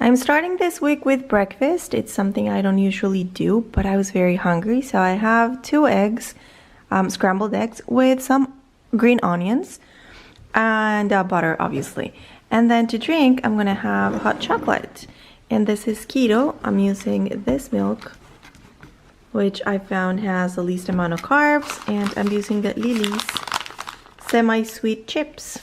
I'm starting this week with breakfast. It's something I don't usually do, but I was very hungry, so I have 2 eggs, scrambled eggs with some green onions and butter, obviously. And then to drink, I'm gonna have hot chocolate. And this is keto. I'm using this milk, which I found has the least amount of carbs, and I'm using the Lily's semi-sweet chips.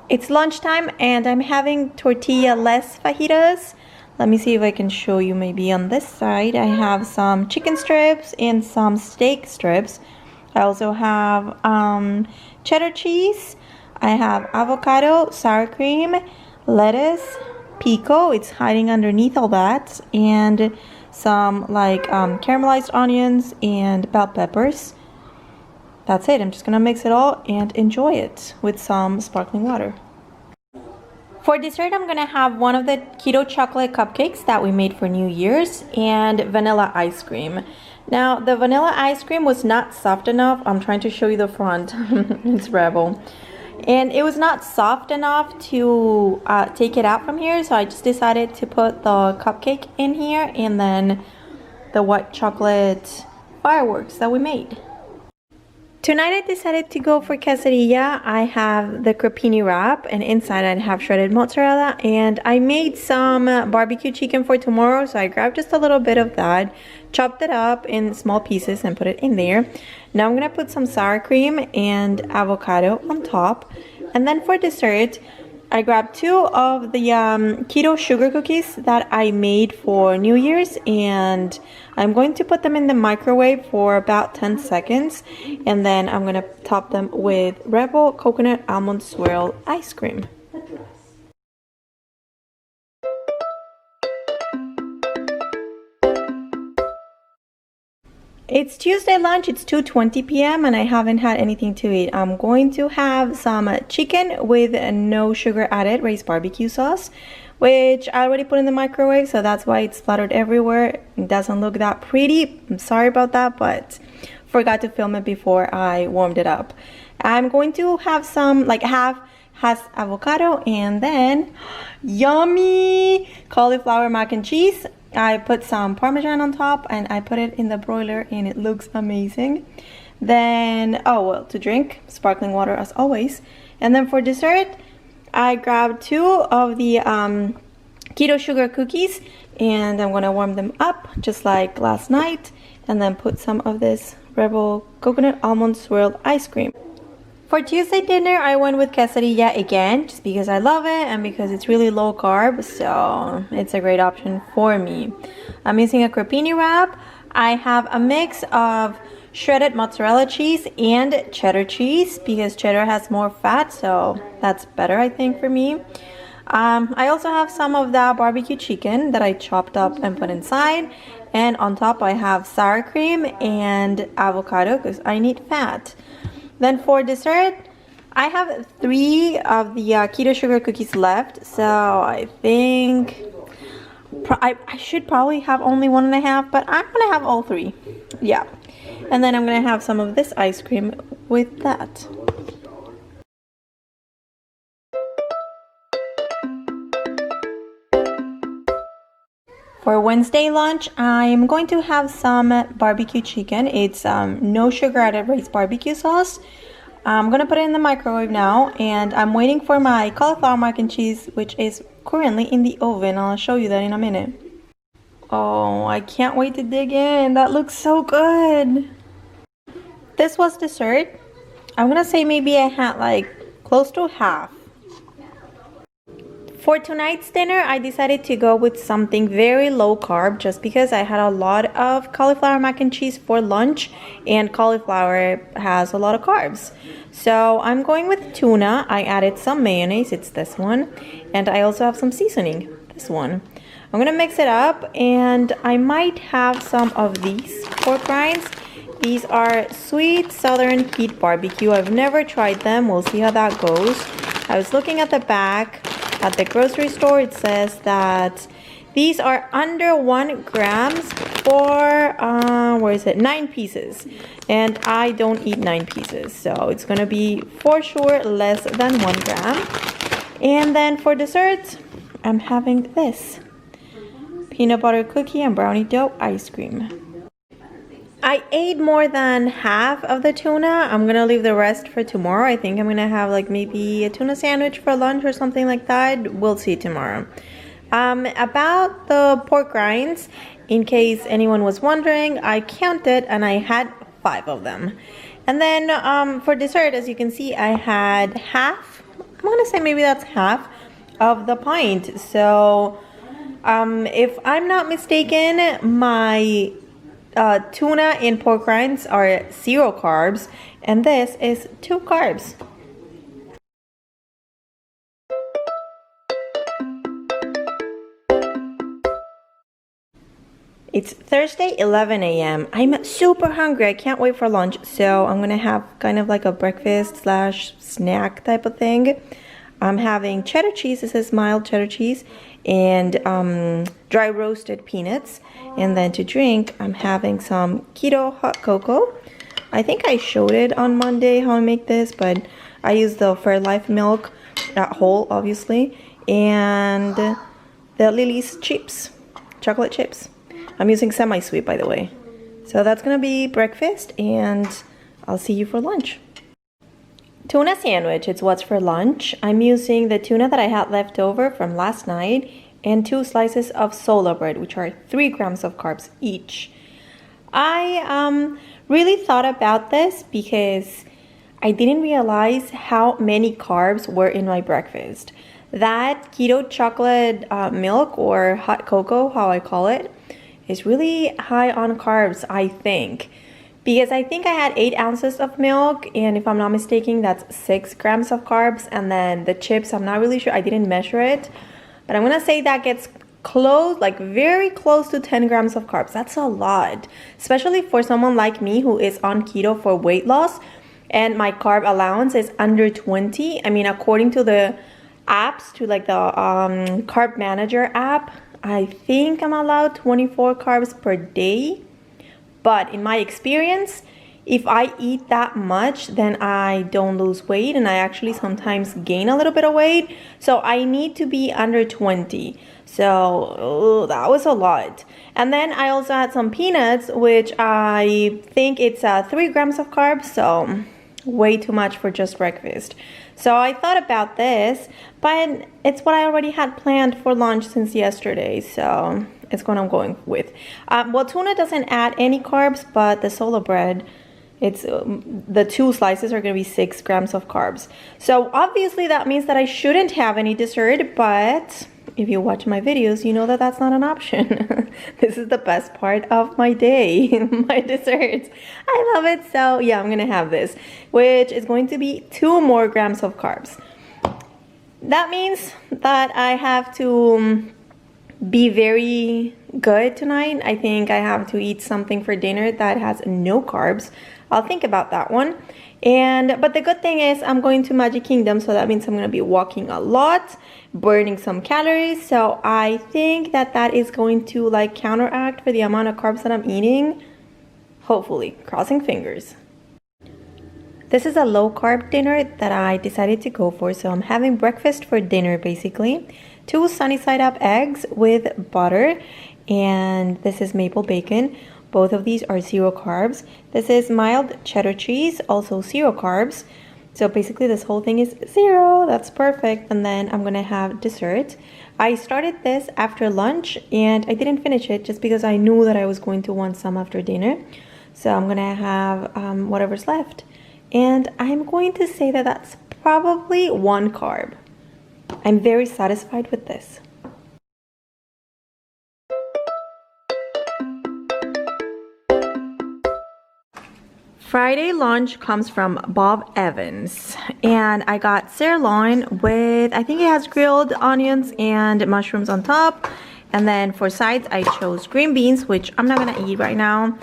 It's lunchtime and I'm having tortilla-less fajitas. Let me see if I can show you maybe on this side. I have some chicken strips and some steak strips. I also have cheddar cheese. I have avocado, sour cream, lettuce, pico. It's hiding underneath all that. And some like caramelized onions and bell peppers. That's it. I'm just gonna mix it all and enjoy it with some sparkling water. For dessert, I'm gonna have one of the keto chocolate cupcakes that we made for New Year's and vanilla ice cream. Now, the vanilla ice cream was not soft enough. I'm trying to show you the front. It's Rebel. And it was not soft enough to take it out from here, so I just decided to put the cupcake in here and then the white chocolate fireworks that we made. Tonight I decided to go for quesadilla. I have the crepini wrap and inside I have shredded mozzarella, and I made some barbecue chicken for tomorrow, so I grabbed just a little bit of that, chopped it up in small pieces and put it in there. Now I'm gonna put some sour cream and avocado on top, and then for dessert I grabbed 2 of the keto sugar cookies that I made for New Year's, and I'm going to put them in the microwave for about 10 seconds, and then I'm going to top them with Rebel coconut almond swirl ice cream. It's Tuesday lunch, it's 2:20 p.m. and I haven't had anything to eat. I'm going to have some chicken with no sugar added raised barbecue sauce, which I already put in the microwave, so that's why it's splattered everywhere. It doesn't look that pretty. I'm sorry about that, but forgot to film it before I warmed it up. I'm going to have some, like half has avocado, and then yummy cauliflower mac and cheese. I put some Parmesan on top and I put it in the broiler and it looks amazing. Then, oh well, to drink, sparkling water as always. And then for dessert, I grabbed 2 of the keto sugar cookies and I'm gonna warm them up just like last night, and then put some of this Rebel coconut almond swirled ice cream. For Tuesday dinner, I went with quesadilla again, just because I love it and because it's really low carb, so it's a great option for me. I'm using a crepini wrap. I have a mix of shredded mozzarella cheese and cheddar cheese because cheddar has more fat, so that's better, I think, for me. I also have some of that barbecue chicken that I chopped up and put inside, and on top I have sour cream and avocado because I need fat. Then for dessert, I have 3 of the keto sugar cookies left, so I think I should probably have only 1.5, but I'm gonna have all 3. Yeah. And then I'm gonna have some of this ice cream with that. For Wednesday lunch, I'm going to have some barbecue chicken. It's no sugar added raised barbecue sauce. I'm gonna put it in the microwave now, and I'm waiting for my cauliflower mac and cheese, which is currently in the oven. I'll show you that in a minute. Oh, I can't wait to dig in. That looks so good. This was dessert. I'm gonna say maybe I had like close to half. For tonight's dinner, I decided to go with something very low carb just because I had a lot of cauliflower mac and cheese for lunch, and cauliflower has a lot of carbs. So I'm going with tuna. I added some mayonnaise, it's this one, and I also have some seasoning, this one. I'm gonna mix it up, and I might have some of these pork rinds. These are sweet southern heat barbecue. I've never tried them. We'll see how that goes. I was looking at the back. At the grocery store, it says that these are under 1 grams for, 9 pieces. And I don't eat 9 pieces, so it's gonna be for sure less than 1 gram. And then for dessert, I'm having this peanut butter cookie and brownie dough ice cream. I ate more than half of the tuna. I'm gonna leave the rest for tomorrow. I think I'm gonna have like maybe a tuna sandwich for lunch or something like that. We'll see tomorrow. About the pork rinds, in case anyone was wondering, I counted and I had 5 of them. And then for dessert, as you can see, I had half, I'm gonna say maybe that's half of the pint. So if I'm not mistaken, my tuna and pork rinds are 0 carbs, and this is 2 carbs. It's Thursday, 11 a.m. I'm super hungry. I can't wait for lunch, so I'm gonna have kind of like a breakfast slash snack type of thing. I'm having cheddar cheese. This is mild cheddar cheese and dry roasted peanuts. And then to drink, I'm having some keto hot cocoa. I think I showed it on Monday how I make this, but I use the Fairlife milk, whole obviously, and the Lily's chips, chocolate chips. I'm using semi-sweet, by the way. So that's gonna be breakfast, and I'll see you for lunch. Tuna sandwich, it's what's for lunch. I'm using the tuna that I had left over from last night and 2 slices of sola bread, which are 3 grams of carbs each. I really thought about this because I didn't realize how many carbs were in my breakfast. That keto chocolate milk, or hot cocoa, how I call it, is really high on carbs, I think. Because I think I had 8 ounces of milk, and if I'm not mistaken, that's 6 grams of carbs. And then the chips, I'm not really sure, I didn't measure it, but I'm gonna say that gets close, like very close to 10 grams of carbs. That's a lot, especially for someone like me who is on keto for weight loss, and my carb allowance is under 20. I mean, according to the apps, to like the carb manager app, I think I'm allowed 24 carbs per day. But in my experience, if I eat that much, then I don't lose weight, and I actually sometimes gain a little bit of weight. So I need to be under 20. So that was a lot. And then I also had some peanuts, which I think it's 3 grams of carbs. So way too much for just breakfast. So I thought about this, but it's what I already had planned for lunch since yesterday. So it's what I'm going with. Well, tuna doesn't add any carbs, but the sola bread, it's the 2 slices are going to be 6 grams of carbs. So obviously that means that I shouldn't have any dessert, but if you watch my videos, you know that that's not an option. This is the best part of my day, my desserts. I love it. So yeah, I'm going to have this, which is going to be 2 more grams of carbs. That means that I have to be very good tonight. I think I have to eat something for dinner that has no carbs. I'll think about that one. But the good thing is I'm going to Magic Kingdom, so that means I'm going to be walking a lot, burning some calories. So I think that that is going to like counteract for the amount of carbs that I'm eating. Hopefully, crossing fingers. This is a low carb dinner that I decided to go for. So I'm having breakfast for dinner basically. 2 sunny side up eggs with butter, and this is maple bacon. Both of these are 0 carbs. This is mild cheddar cheese, also 0 carbs. So basically this whole thing is 0. That's perfect. And then I'm gonna have dessert. I started this after lunch and I didn't finish it just because I knew that I was going to want some after dinner. So I'm gonna have whatever's left. And I'm going to say that that's probably 1 carb. I'm very satisfied with this. Friday lunch comes from Bob Evans, and I got sirloin with, I think it has grilled onions and mushrooms on top. And then for sides, I chose green beans, which I'm not gonna eat right now,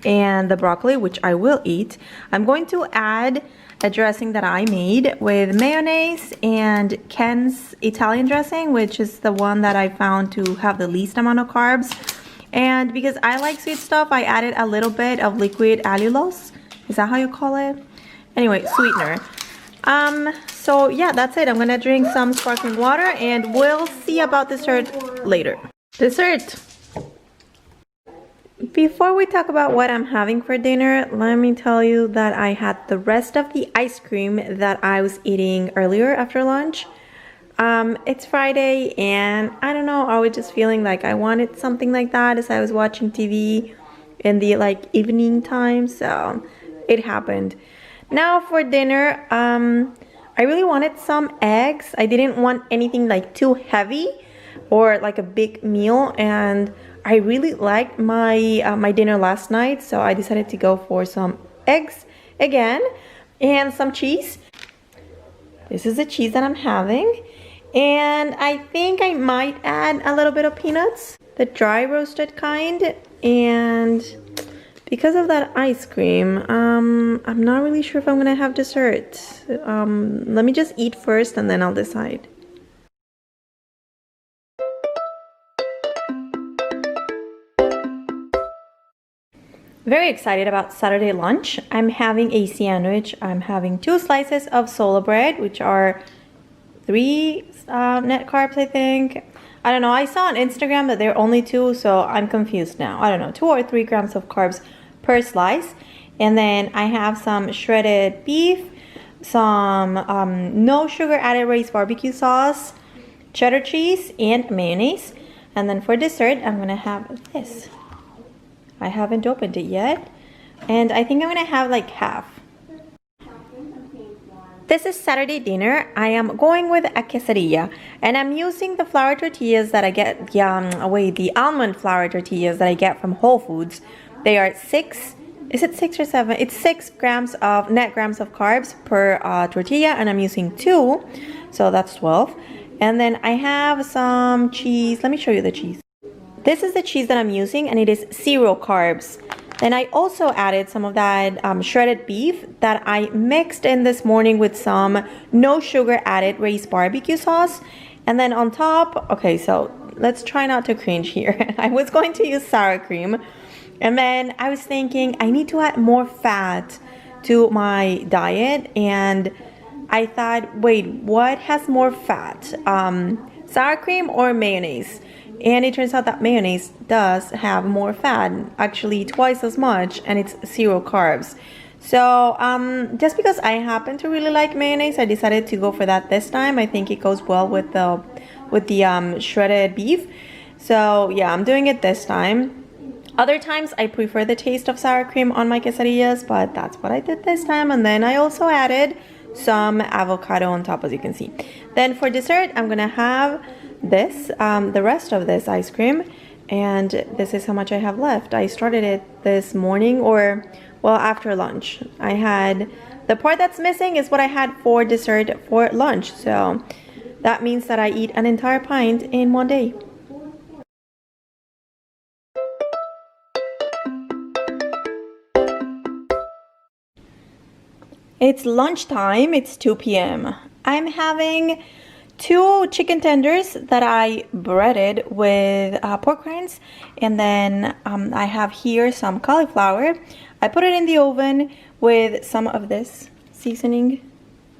and the broccoli, which I will eat. I'm going to add a dressing that I made with mayonnaise and Ken's Italian dressing, which is the one that I found to have the least amount of carbs. And because I like sweet stuff, I added a little bit of liquid allulose. Is that how you call it? Anyway, sweetener. So yeah, that's it. I'm gonna drink some sparkling water and we'll see about dessert later. Dessert! Before we talk about what I'm having for dinner, let me tell you that I had the rest of the ice cream that I was eating earlier after lunch. It's Friday and I don't know, I was just feeling like I wanted something like that as I was watching TV in the evening time, so it happened. Now for dinner, I really wanted some eggs. I didn't want anything too heavy or like a big meal, and I really liked my my dinner last night, so I decided to go for some eggs again and some cheese. This is the cheese that I'm having, and I think I might add a little bit of peanuts, the dry roasted kind. And because of that ice cream, I'm not really sure if I'm gonna have dessert. Let me just eat first and then I'll decide. Very excited about Saturday lunch. I'm having a sandwich. I'm having 2 slices of sola bread, which are 3 net carbs, I think. I don't know. I saw on Instagram that they're only 2, so I'm confused now. I don't know, 2 or 3 grams of carbs per slice. And then I have some shredded beef, some no sugar added raised barbecue sauce, cheddar cheese, and mayonnaise. And then for dessert, I'm gonna have this. I haven't opened it yet, and I think I'm gonna have half. This is Saturday dinner. I am going with a quesadilla, and I'm using the flour tortillas that I get, the almond flour tortillas that I get from Whole Foods. They are 6, is it 6 or 7? It's 6 grams of net grams of carbs per tortilla, and I'm using 2, so that's 12. And then I have some cheese. Let me show you the cheese. This is the cheese that I'm using, and it is 0 carbs. Then I also added some of that shredded beef that I mixed in this morning with some no sugar added raised barbecue sauce. And then on top, okay, so let's try not to cringe here. I was going to use sour cream, and then I was thinking I need to add more fat to my diet, and I thought, wait, what has more fat? Sour cream or mayonnaise? And it turns out that mayonnaise does have more fat, actually twice as much, and it's 0 carbs. So just because I happen to really like mayonnaise, I decided to go for that this time. I think it goes well with the shredded beef. So yeah, I'm doing it this time. Other times I prefer the taste of sour cream on my quesadillas, but that's what I did this time. And then I also added some avocado on top, as you can see. Then for dessert, I'm gonna have this, the rest of this ice cream, and this is how much I have left. I started it this morning, or well, after lunch. I had, the part that's missing is what I had for dessert for lunch, so that means that I eat an entire pint in one day. It's lunchtime, it's 2 p.m. I'm having 2 chicken tenders that I breaded with pork rinds, and then I have here some cauliflower. I put it in the oven with some of this seasoning,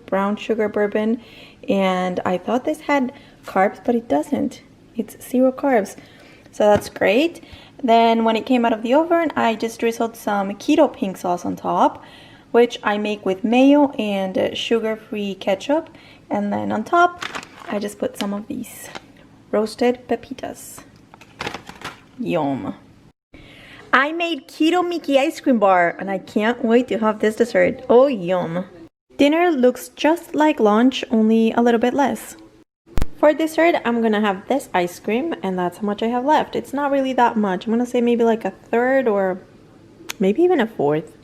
brown sugar bourbon, and I thought this had carbs, but it doesn't. It's 0 carbs, so that's great. Then when it came out of the oven, I just drizzled some keto pink sauce on top, which I make with mayo and sugar-free ketchup. And then on top, I just put some of these roasted pepitas. Yum. I made Keto Mickey ice cream bar, and I can't wait to have this dessert. Oh, yum. Dinner looks just like lunch, only a little bit less. For dessert, I'm gonna have this ice cream, and that's how much I have left. It's not really that much. I'm gonna say maybe like a third or maybe even a fourth.